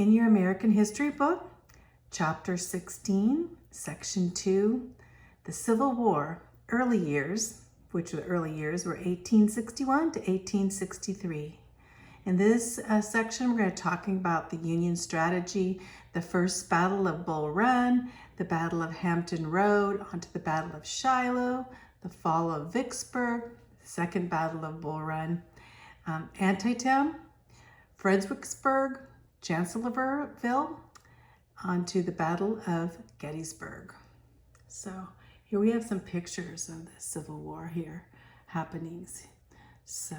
in your American history book, Chapter 16, Section 2, the Civil War, early years, which the early years were 1861 to 1863. In this section, we're going to be talking about the Union strategy, the first Battle of Bull Run, the Battle of Hampton Road, onto the Battle of Shiloh, the fall of Vicksburg, the second Battle of Bull Run, Antietam, Fredericksburg, Chancellorsville, onto the Battle of Gettysburg. So here we have some pictures of the Civil War here happenings. So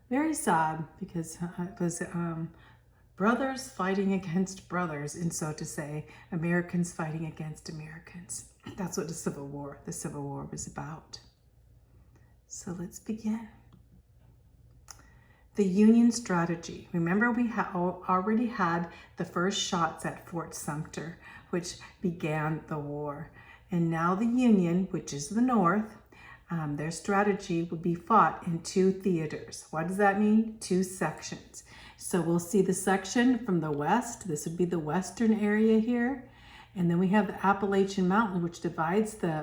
very sad because it was brothers fighting against brothers, and so to say, Americans fighting against Americans. That's what the Civil War was about. So let's begin. The Union strategy. Remember, we already had the first shots at Fort Sumter, which began the war. And now the Union, which is the North, their strategy would be fought in two theaters. What does that mean? Two sections. So we'll see the section from the west. This would be the western area here. And then we have the Appalachian Mountain, which divides the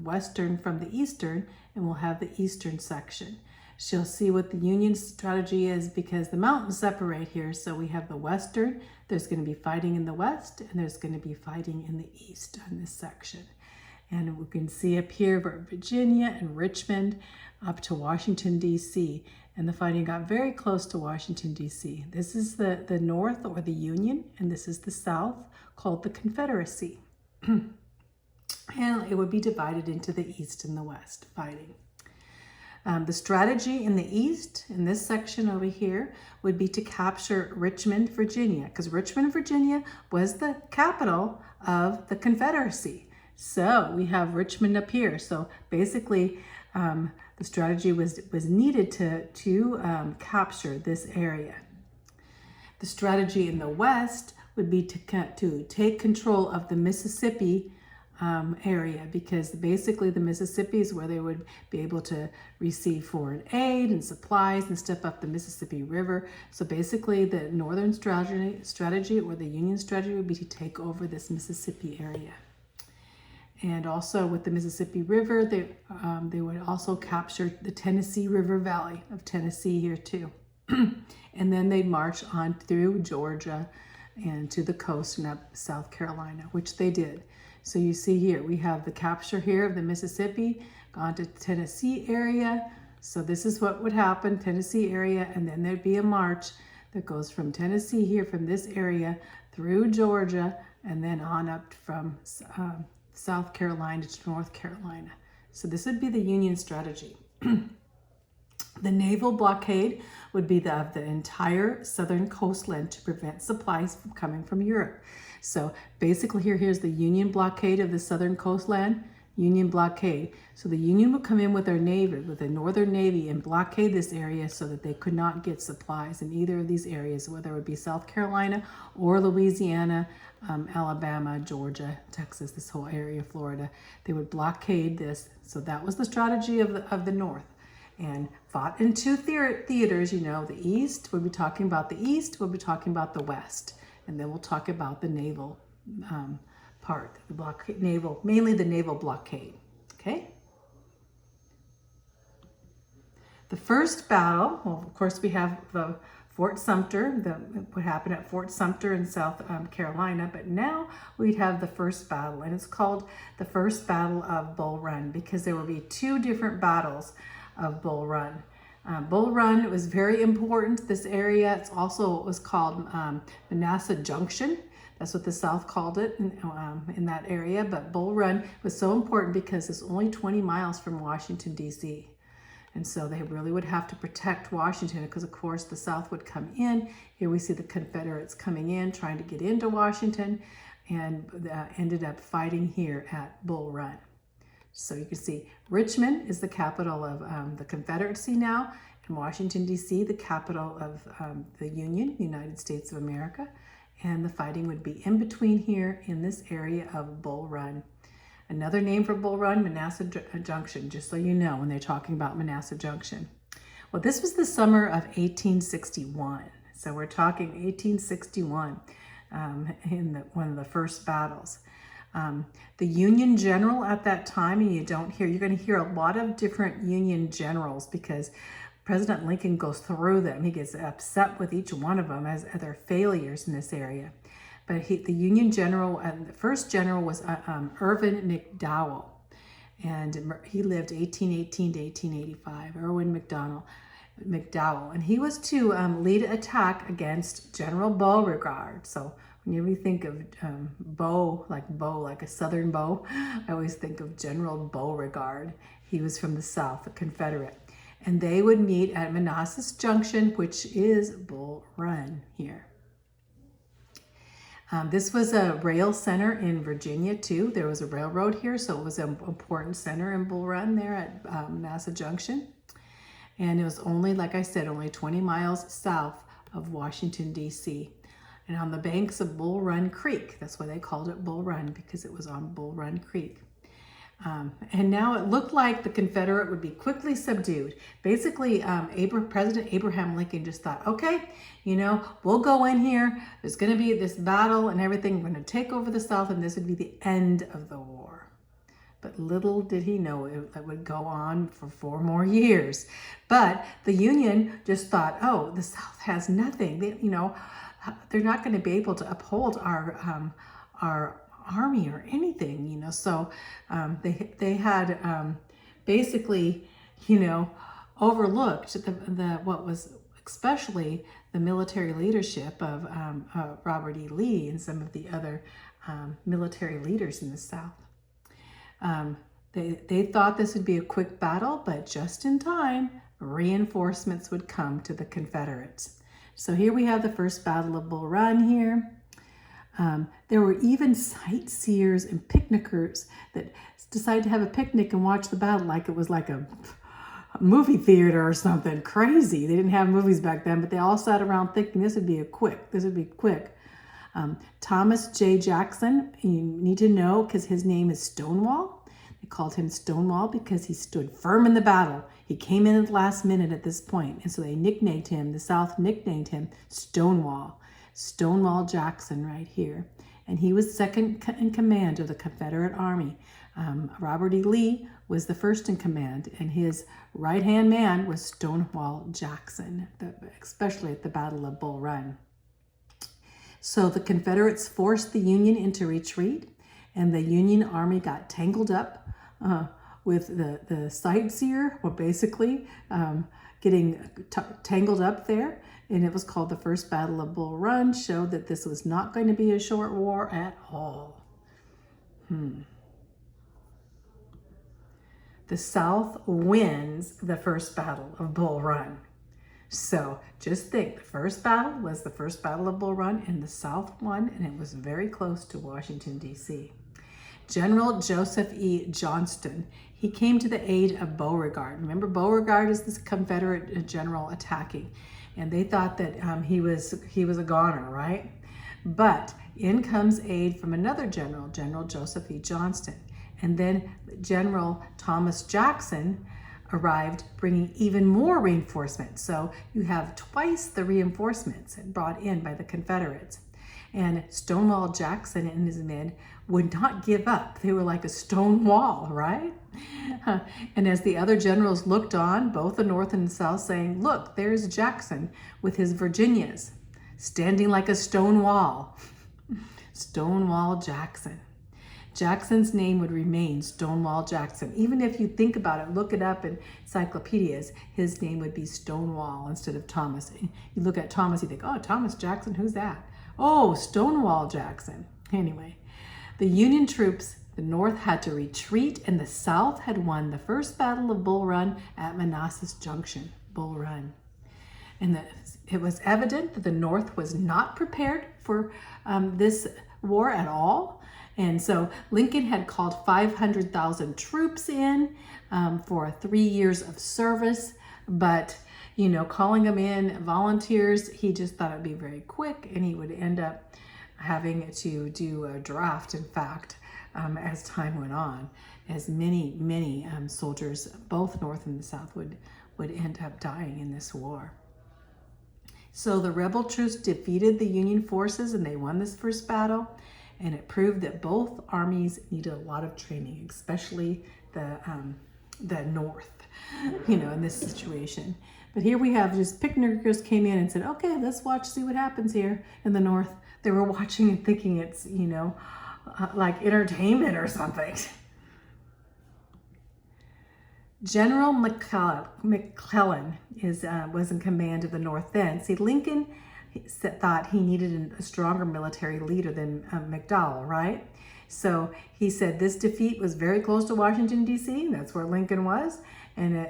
western from the eastern, and we'll have the eastern section. She'll see what the Union strategy is because the mountains separate here. So we have the western, there's going to be fighting in the west, and there's going to be fighting in the east on this section. And we can see up here Virginia and Richmond up to Washington, D.C. And the fighting got very close to Washington, D.C. This is the North, or the Union, and this is the South, called the Confederacy. And it would be divided into the East and the West fighting. The strategy in the East, in this section over here, would be to capture Richmond, Virginia, because Richmond, Virginia was the capital of the Confederacy. So we have Richmond up here. So basically, the strategy was needed to capture this area. The strategy in the West would be to take control of the Mississippi area, because basically the Mississippi is where they would be able to receive foreign aid and supplies and step up the Mississippi River. So basically the Northern strategy or the Union strategy would be to take over this Mississippi area. And also with the Mississippi River, they would also capture the Tennessee River Valley of Tennessee here too. And then they'd march on through Georgia and to the coast and up South Carolina, which they did. So you see here, we have the capture here of the Mississippi, gone to Tennessee area. So this is what would happen, Tennessee area, and then there'd be a march that goes from Tennessee here, from this area, through Georgia, and then on up from South Carolina to North Carolina. So this would be the Union strategy. The naval blockade would be of the entire southern coastline to prevent supplies from coming from Europe. So basically here's the Union blockade of the southern coastline, Union blockade. So the Union would come in with their navy, with the Northern Navy, and blockade this area so that they could not get supplies in either of these areas, whether it would be South Carolina or Louisiana, Alabama, Georgia, Texas, this whole area, Florida. They would blockade this. So that was the strategy of the North. And fought in two theaters, you know, the East, we'll be talking about the East, we'll be talking about the West. And then we'll talk about the naval part, the blockade, mainly the naval blockade, okay? The first battle, well, of course, we have the Fort Sumter, what happened at Fort Sumter in South Carolina, but now we'd have the first battle, and it's called the First Battle of Bull Run because there will be two different battles of Bull Run. Bull Run was very important, this area. It's also, it was called Manassas Junction. That's what the South called it in that area. But Bull Run was so important because it's only 20 miles from Washington, D.C. And so they really would have to protect Washington because, of course, the South would come in. Here we see the Confederates coming in, trying to get into Washington, and ended up fighting here at Bull Run. So you can see Richmond is the capital of the Confederacy now, and Washington, D.C., the capital of the Union, United States of America. And the fighting would be in between here in this area of Bull Run. Another name for Bull Run, Manassas Junction, just so you know when they're talking about Manassas Junction. Well, this was the summer of 1861. So we're talking 1861 in one of the first battles. The Union general at that time, and you're going to hear a lot of different Union generals because President Lincoln goes through them. He gets upset with each one of them as their failures in this area. But the Union general, the first general was Irvin McDowell. And he lived 1818 to 1885, Irwin McDowell. And he was to lead an attack against General Beauregard. So whenever you think of bow, like a southern bow, I always think of General Beauregard. He was from the South, a Confederate. And they would meet at Manassas Junction, which is Bull Run here. This was a rail center in Virginia too. There was a railroad here, so it was an important center in Bull Run there at Manassas Junction. And it was only, like I said, only 20 miles south of Washington, D.C. And on the banks of Bull Run Creek. That's why they called it Bull Run, because it was on Bull Run Creek. And now it looked like the Confederate would be quickly subdued. Basically, President Abraham Lincoln just thought, okay, we'll go in here. There's going to be this battle and everything. We're going to take over the South, and this would be the end of the war. But little did he know it would go on for 4 more years. But the Union just thought, oh, the South has nothing. They're not going to be able to uphold our army or anything, So they had basically, overlooked what was especially the military leadership of Robert E. Lee and some of the other military leaders in the South. They thought this would be a quick battle, but just in time, reinforcements would come to the Confederates. So here we have the first Battle of Bull Run here. There were even sightseers and picnickers that decided to have a picnic and watch the battle like it was like a movie theater or something crazy. They didn't have movies back then, but they all sat around thinking this would be quick. Thomas J. Jackson, you need to know because his name is Stonewall. They called him Stonewall because he stood firm in the battle. He came in at the last minute at this point, and so the South nicknamed him Stonewall. Stonewall Jackson right here. And he was second in command of the Confederate Army. Robert E. Lee was the first in command, and his right-hand man was Stonewall Jackson, especially at the Battle of Bull Run. So the Confederates forced the Union into retreat, and the Union Army got tangled up with the sightseer, or basically getting tangled up there. And it was called the First Battle of Bull Run, showed that this was not going to be a short war at all. The South wins the First Battle of Bull Run. So just think, the first battle was the First Battle of Bull Run, and the South won, and it was very close to Washington, D.C. General Joseph E. Johnston, he came to the aid of Beauregard. Remember, Beauregard is this Confederate general attacking, and they thought that he was a goner, right? But in comes aid from another general, General Joseph E. Johnston, and then General Thomas Jackson arrived bringing even more reinforcements. So you have twice the reinforcements brought in by the Confederates. And Stonewall Jackson and his men would not give up. They were like a stone wall, right? And as the other generals looked on, both the North and the South, saying, look, there's Jackson with his Virginias, standing like a stone wall. Stonewall Jackson. Jackson's name would remain Stonewall Jackson. Even if you think about it, look it up in encyclopedias, his name would be Stonewall instead of Thomas. You look at Thomas, you think, oh, Thomas Jackson, who's that? Oh, Stonewall Jackson. Anyway, the Union troops, the North had to retreat, and the South had won the First Battle of Bull Run at Manassas Junction, Bull Run. And it was evident that the North was not prepared for this war at all. And so Lincoln had called 500,000 troops in for 3 years of service. But, calling them in volunteers, he just thought it'd be very quick, and he would end up having to do a draft, in fact, as time went on, as many soldiers, both North and the South, would end up dying in this war. So the rebel troops defeated the Union forces and they won this first battle. And it proved that both armies needed a lot of training, especially the North, in this situation. But here we have just picnickers came in and said, okay, let's see what happens here in the North. They were watching and thinking it's, like entertainment or something. General McClellan was in command of the North then. See, Lincoln thought he needed a stronger military leader than McDowell, right? So he said this defeat was very close to Washington, D.C. That's where Lincoln was. And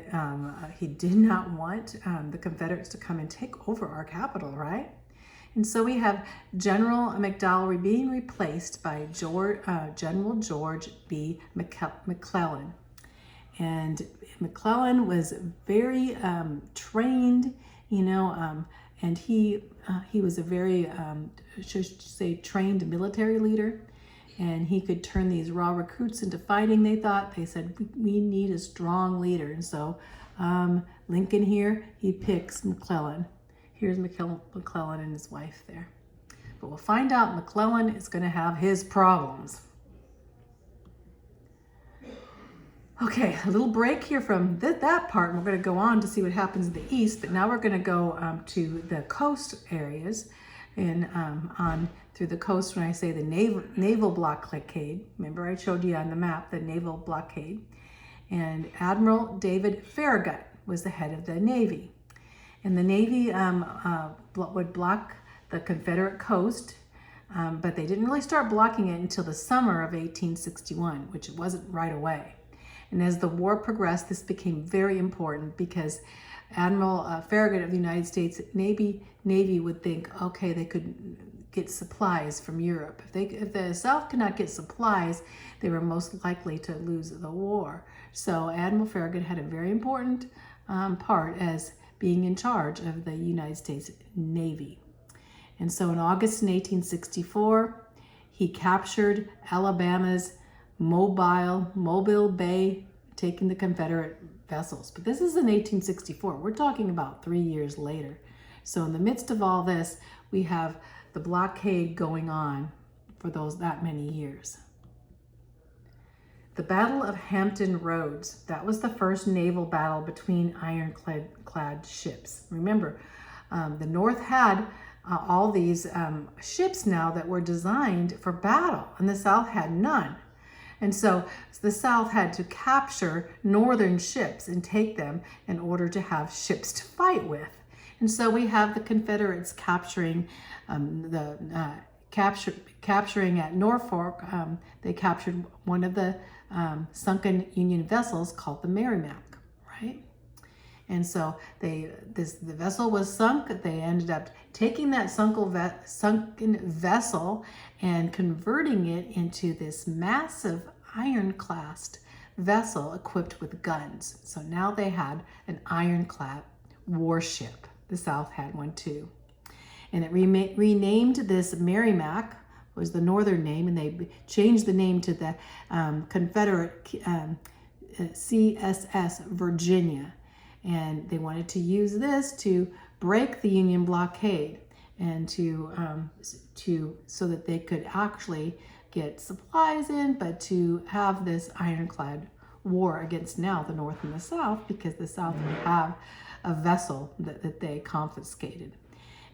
he did not want the Confederates to come and take over our capital, right? And so we have General McDowell being replaced by General George B. McClellan. And McClellan was very trained, and he was a very, trained military leader. And he could turn these raw recruits into fighting, they said, we need a strong leader. And so Lincoln here, he picks McClellan. Here's McClellan and his wife there. But we'll find out McClellan is going to have his problems. Okay, a little break here from that part, and we're going to go on to see what happens in the east. But now we're going to go to the coast areas, and on through the coast. When I say the naval blockade, remember I showed you on the map the naval blockade, and Admiral David Farragut was the head of the Navy, and the Navy would block the Confederate coast. But they didn't really start blocking it until the summer of 1861, which wasn't right away. And as the war progressed, this became very important because Admiral Farragut of the United States Navy would think, okay, they could get supplies from Europe. If the South could not get supplies, they were most likely to lose the war. So Admiral Farragut had a very important part as being in charge of the United States Navy. And so in August 1864, he captured Alabama's Mobile Bay, taking the Confederate vessels. But this is in 1864. We're talking about 3 years later. So in the midst of all this, we have the blockade going on for that many years. The Battle of Hampton Roads, that was the first naval battle between ironclad ships. Remember, the North had all these ships now that were designed for battle, and the South had none. And so the South had to capture Northern ships and take them in order to have ships to fight with. And so we have the Confederates capturing capturing at Norfolk. They captured one of the sunken Union vessels called the Merrimack, right? And so the vessel was sunk. They ended up taking that sunken vessel and converting it into this massive ironclad vessel equipped with guns. So now they had an ironclad warship. The South had one too. And it renamed this Merrimack, was the northern name, and they changed the name to the Confederate CSS Virginia. And they wanted to use this to break the Union blockade and so that they could actually get supplies in, but to have this ironclad war against now the North and the South, because the South would have a vessel that they confiscated.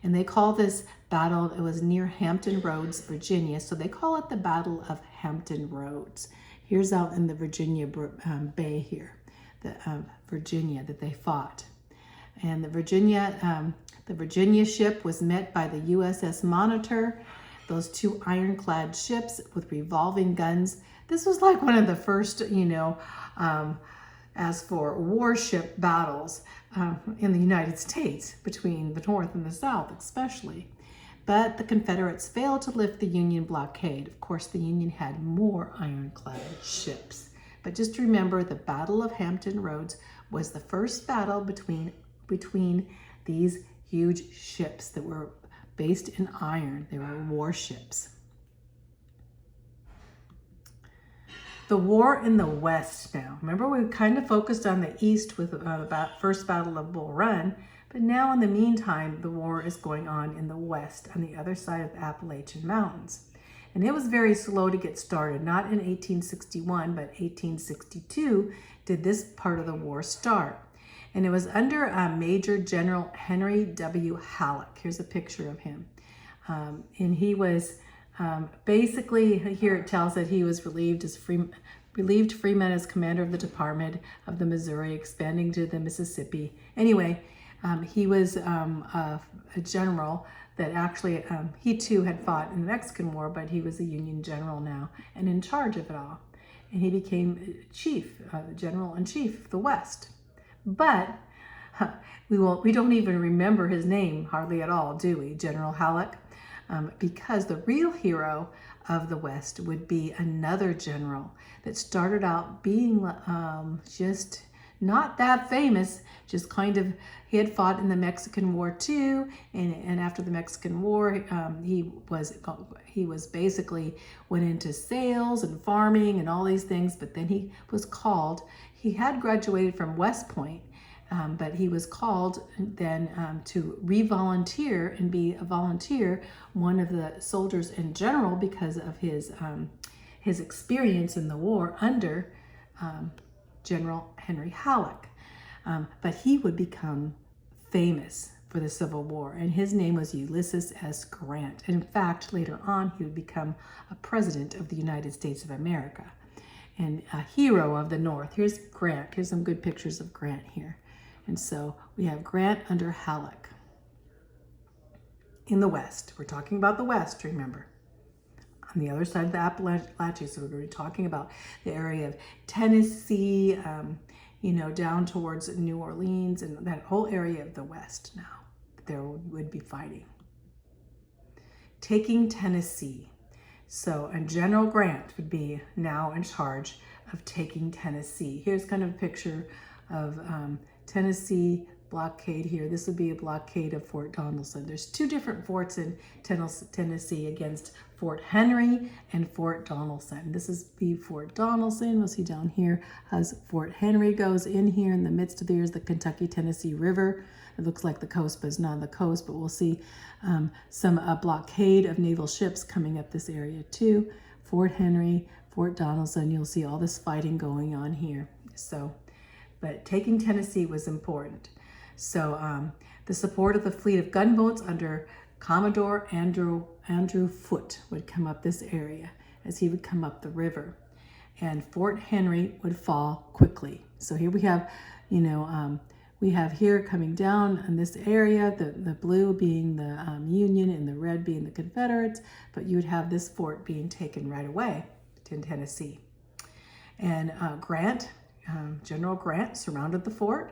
And they call this battle, it was near Hampton Roads, Virginia, so they call it the Battle of Hampton Roads. Here's out in the Virginia Bay here, Virginia that they fought. And the Virginia ship was met by the USS Monitor, those two ironclad ships with revolving guns. This was like one of the first, as for warship battles in the United States between the North and the South especially. But the Confederates failed to lift the Union blockade. Of course, the Union had more ironclad ships. But just remember, the Battle of Hampton Roads was the first battle between these huge ships that were based in iron. They were warships. The war in the West now. Remember, we kind of focused on the East with the first Battle of Bull Run, But now in the meantime, the war is going on in the west on the other side of the Appalachian Mountains. And it was very slow to get started. Not in 1861, but 1862 did this part of the war start. And it was under Major General Henry W. Halleck. Here's a picture of him. And he was basically, here it tells that he was relieved freeman as commander of the Department of the Missouri, expanding to the Mississippi. Anyway, he was a general that actually, he too had fought in the Mexican War, but he was a Union general now and in charge of it all. And he became chief, general-in-chief of the West. But we don't even remember his name hardly at all, do we, General Halleck? Because the real hero of the West would be another general that started out being just not that famous, just kind of, he had fought in the Mexican War too, and after the Mexican War, he was basically went into sales and farming and all these things, but then he was called, he had graduated from West Point, but he was called then to re-volunteer and be a volunteer, one of the soldiers in general, because of his experience in the war under General Henry Halleck. But he would become famous for the Civil War, and his name was Ulysses S. Grant. And in fact, later on, he would become a president of the United States of America and a hero of the North. Here's Grant. Here's some good pictures of Grant here. And so we have Grant under Halleck in the West. We're talking about the West, remember. On the other side of the Appalachians, so we're going to be talking about the area of Tennessee, down towards New Orleans and that whole area of the West now. There would be fighting. Taking Tennessee. So, and General Grant would be now in charge of taking Tennessee. Here's kind of a picture of Tennessee blockade here. This would be a blockade of Fort Donelson. There's two different forts in Tennessee against Fort Henry and Fort Donelson. This is Fort Donelson. We'll see down here as Fort Henry goes in here. In the midst of there is the Kentucky-Tennessee River. It looks like the coast, but it's not the coast. But we'll see some blockade of naval ships coming up this area too. Fort Henry, Fort Donelson. You'll see all this fighting going on here. So, but taking Tennessee was important. So the support of the fleet of gunboats under Commodore Andrew Foote would come up this area as he would come up the river, and Fort Henry would fall quickly. So here we have, we have here coming down in this area, the blue being the Union and the red being the Confederates, but you would have this fort being taken right away to Tennessee. And General Grant surrounded the fort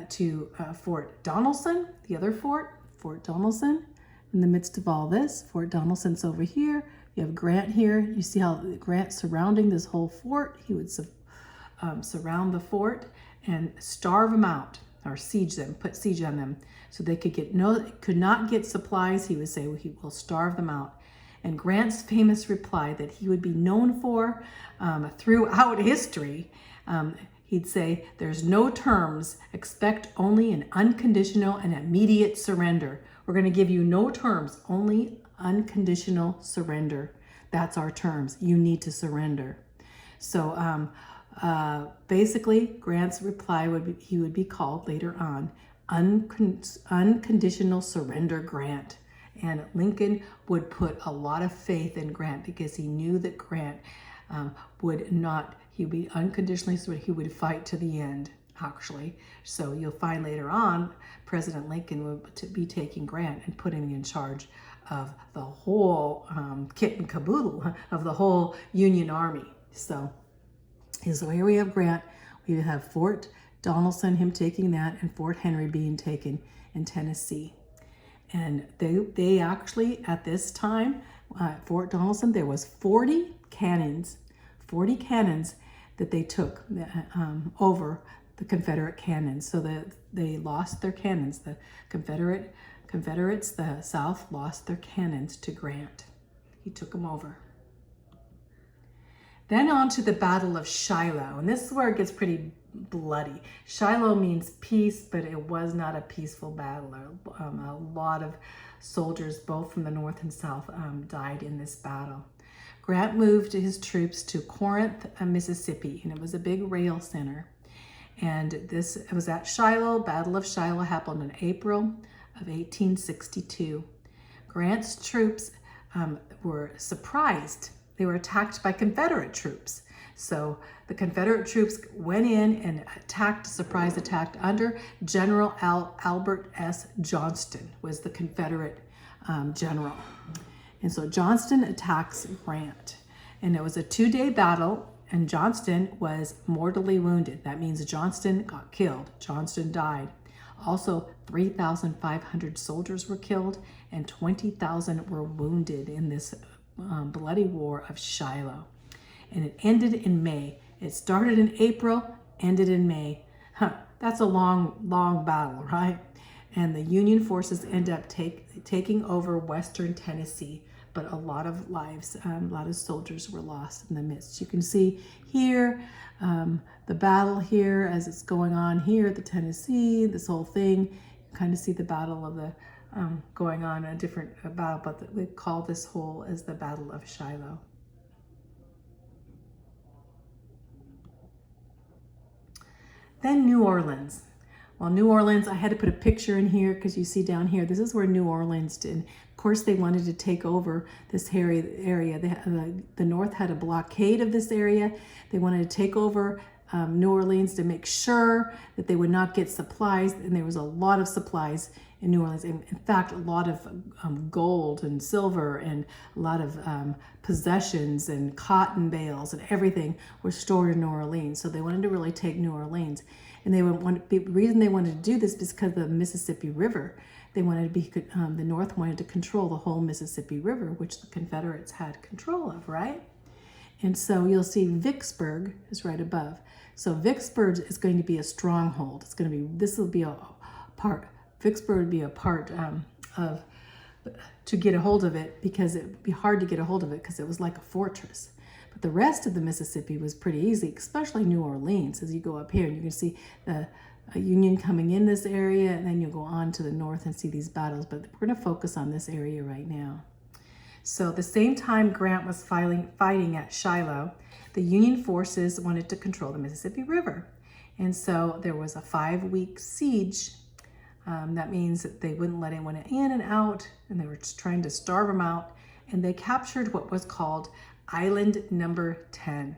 to Fort Donelson, the other Fort Donelson. In the midst of all this, Fort Donelson's over here. You have Grant here. You see how Grant surrounding this whole fort. He would surround the fort and starve them out, or siege them, put siege on them, so they could not get supplies. He would say, well, he will starve them out. And Grant's famous reply that he would be known for throughout history, he'd say, there's no terms, expect only an unconditional and immediate surrender. We're going to give you no terms, only unconditional surrender. That's our terms. You need to surrender. So basically, Grant's reply he would be called later on Unconditional Surrender Grant. And Lincoln would put a lot of faith in Grant because he knew that Grant he would be unconditionally, so he would fight to the end, actually. So you'll find later on, President Lincoln would be taking Grant and putting him in charge of the whole kit and caboodle of the whole Union Army. So here we have Grant. We have Fort Donelson, him taking that, and Fort Henry being taken in Tennessee. And they actually, at this time, Fort Donelson, there was 40 cannons that they took over the Confederate cannons. So that they lost their cannons. The Confederates, the South, lost their cannons to Grant. He took them over. Then on to the Battle of Shiloh. And this is where it gets pretty bloody. Shiloh means peace, but it was not a peaceful battle. A lot of soldiers, both from the north and south, died in this battle. Grant moved his troops to Corinth, Mississippi, and it was a big rail center. And it was at Shiloh. Battle of Shiloh happened in April of 1862. Grant's troops were surprised. They were attacked by Confederate troops. So the Confederate troops went in and surprise attacked under General Albert S. Johnston was the Confederate general. And so Johnston attacks Grant. And it was a 2-day battle, and Johnston was mortally wounded. That means Johnston got killed. Johnston died. Also, 3,500 soldiers were killed and 20,000 were wounded in this bloody war of Shiloh. And it ended in May. It started in April, ended in May. That's a long battle, right? And the Union forces end up taking over Western Tennessee, but a lot of lives, a lot of soldiers were lost in the midst. You can see here, the battle here as it's going on here at the Tennessee, this whole thing. You kind of see the battle of the, going on, a different battle, but we call this whole as the Battle of Shiloh. Then New Orleans. Well, New Orleans, I had to put a picture in here because you see down here, this is where New Orleans did. Of course, they wanted to take over this area. The North had a blockade of this area. They wanted to take over New Orleans to make sure that they would not get supplies. And there was a lot of supplies in New Orleans. In fact, a lot of gold and silver and a lot of possessions and cotton bales and everything were stored in New Orleans. So they wanted to really take New Orleans. And the reason they wanted to do this is because of the Mississippi River. They wanted to the North wanted to control the whole Mississippi River, which the Confederates had control of, right? And so you'll see Vicksburg is right above. So Vicksburg is going to be a stronghold. Vicksburg would be a part to get a hold of it, because it would be hard to get a hold of it because it was like a fortress. But the rest of the Mississippi was pretty easy, especially New Orleans. As you go up here, and you can see the Union coming in this area, and then you'll go on to the north and see these battles. But we're going to focus on this area right now. So the same time Grant was fighting at Shiloh, the Union forces wanted to control the Mississippi River. And so there was a 5-week siege. That means that they wouldn't let anyone in and out, and they were just trying to starve them out. And they captured what was called Island Number 10.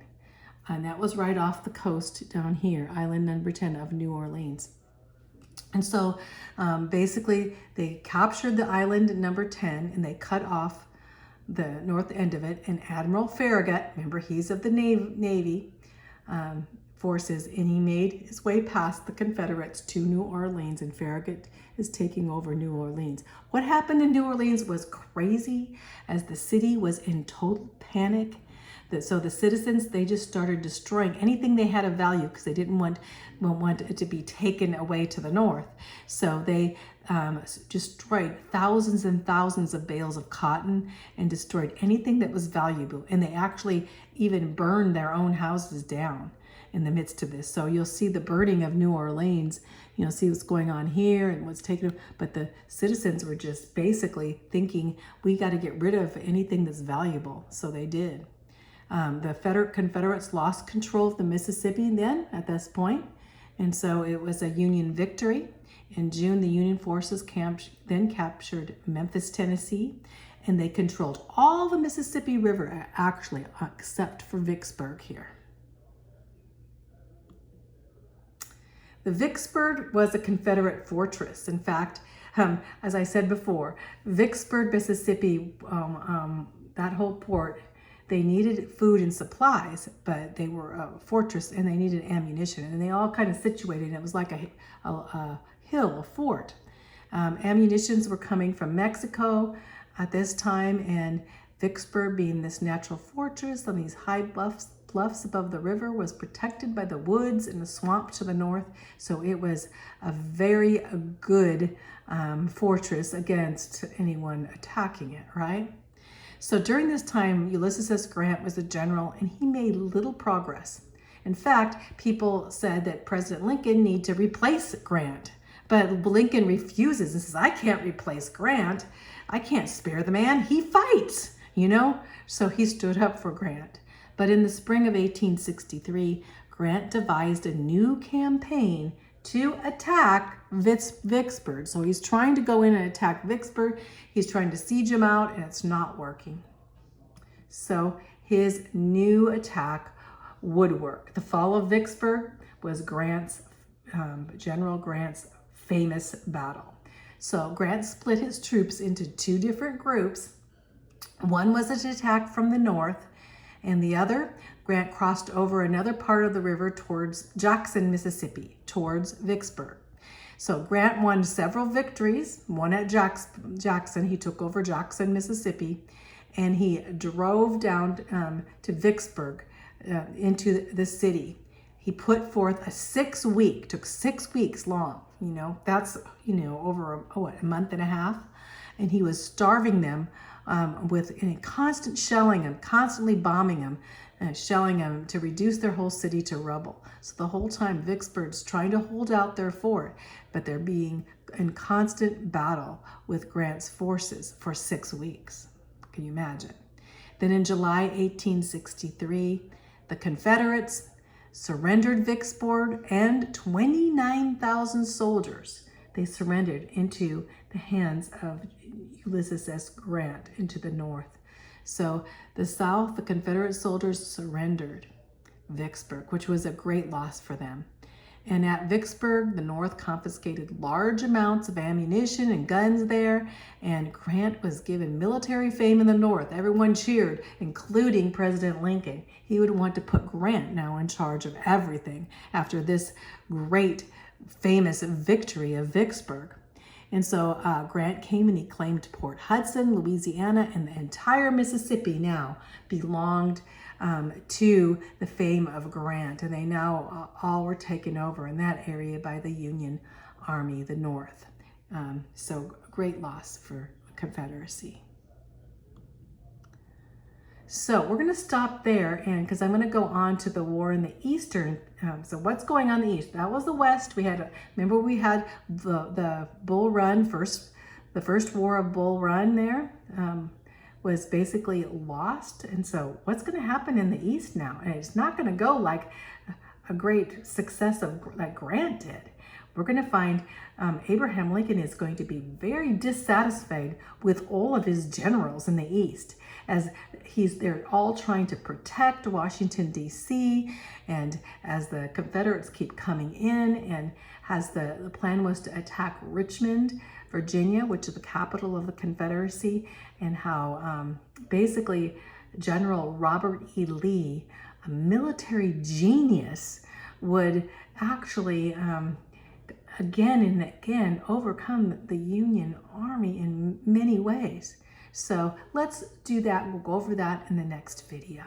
And that was right off the coast down here, Island Number 10 of New Orleans. And so basically they captured the Island Number 10 and they cut off the north end of it. And Admiral Farragut, remember he's of the Navy forces, and he made his way past the Confederates to New Orleans, and Farragut is taking over New Orleans. What happened in New Orleans was crazy, as the city was in total panic. So the citizens, they just started destroying anything they had of value because they didn't want it to be taken away to the north. So they destroyed thousands and thousands of bales of cotton and destroyed anything that was valuable. And they actually even burned their own houses down in the midst of this. So you'll see the burning of New Orleans, you'll see what's going on here and what's taken, but the citizens were just basically thinking, we got to get rid of anything that's valuable. So they did. The Confederates lost control of the Mississippi then at this point, and so it was a Union victory. In June, the Union forces then captured Memphis, Tennessee, and they controlled all the Mississippi River, actually, except for Vicksburg here. The Vicksburg was a Confederate fortress. In fact, as I said before, Vicksburg, Mississippi, that whole port, they needed food and supplies, but they were a fortress and they needed ammunition, and they all kind of situated. It was like a hill, a fort. Ammunitions were coming from Mexico at this time, and Vicksburg, being this natural fortress on these high bluffs above the river, was protected by the woods and the swamp to the north. So it was a very good fortress against anyone attacking it, right? So during this time, Ulysses S. Grant was a general, and he made little progress. In fact, people said that President Lincoln needed to replace Grant. But Lincoln refuses and says, I can't replace Grant. I can't spare the man. He fights, you know? So he stood up for Grant. But in the spring of 1863, Grant devised a new campaign to attack Vicksburg. So he's trying to go in and attack Vicksburg. He's trying to siege him out, and it's not working. So his new attack would work. The fall of Vicksburg was General Grant's famous battle. So Grant split his troops into two different groups. One was an attack from the north, and the other, Grant crossed over another part of the river towards Jackson, Mississippi, towards Vicksburg. So Grant won several victories, one at Jackson. He took over Jackson, Mississippi, and he drove down to Vicksburg into the city. He put forth took 6 weeks long. You know, that's, you know, over a month and a half. And he was starving them with constant shelling them, constantly bombing them, shelling them to reduce their whole city to rubble. So the whole time Vicksburg's trying to hold out their fort, but they're being in constant battle with Grant's forces for 6 weeks. Can you imagine? Then in July 1863, the Confederates surrendered Vicksburg and 29,000 soldiers. They surrendered into the hands of Ulysses S. Grant into the north. So the South, the Confederate soldiers surrendered Vicksburg, which was a great loss for them. And at Vicksburg, the North confiscated large amounts of ammunition and guns there, and Grant was given military fame in the North. Everyone cheered, including President Lincoln. He would want to put Grant now in charge of everything after this great, famous victory of Vicksburg. And so Grant came and he claimed Port Hudson, Louisiana, and the entire Mississippi now belonged to the fame of Grant. And they now all were taken over in that area by the Union Army, the North. So great loss for the Confederacy. So we're going to stop there, and because I'm going to go on to the war in the Eastern. So what's going on in the East? That was the West. Remember we had the Bull Run first. The first war of Bull Run there was basically lost. And so what's going to happen in the East now? And it's not going to go like a great success like Grant did. We're going to find Abraham Lincoln is going to be very dissatisfied with all of his generals in the East, as they're all trying to protect Washington, D.C., and as the Confederates keep coming in, and as the plan was to attack Richmond, Virginia, which is the capital of the Confederacy, and how basically General Robert E. Lee, a military genius, would actually again and again overcome the Union Army in many ways. So let's do that. We'll go over that in the next video.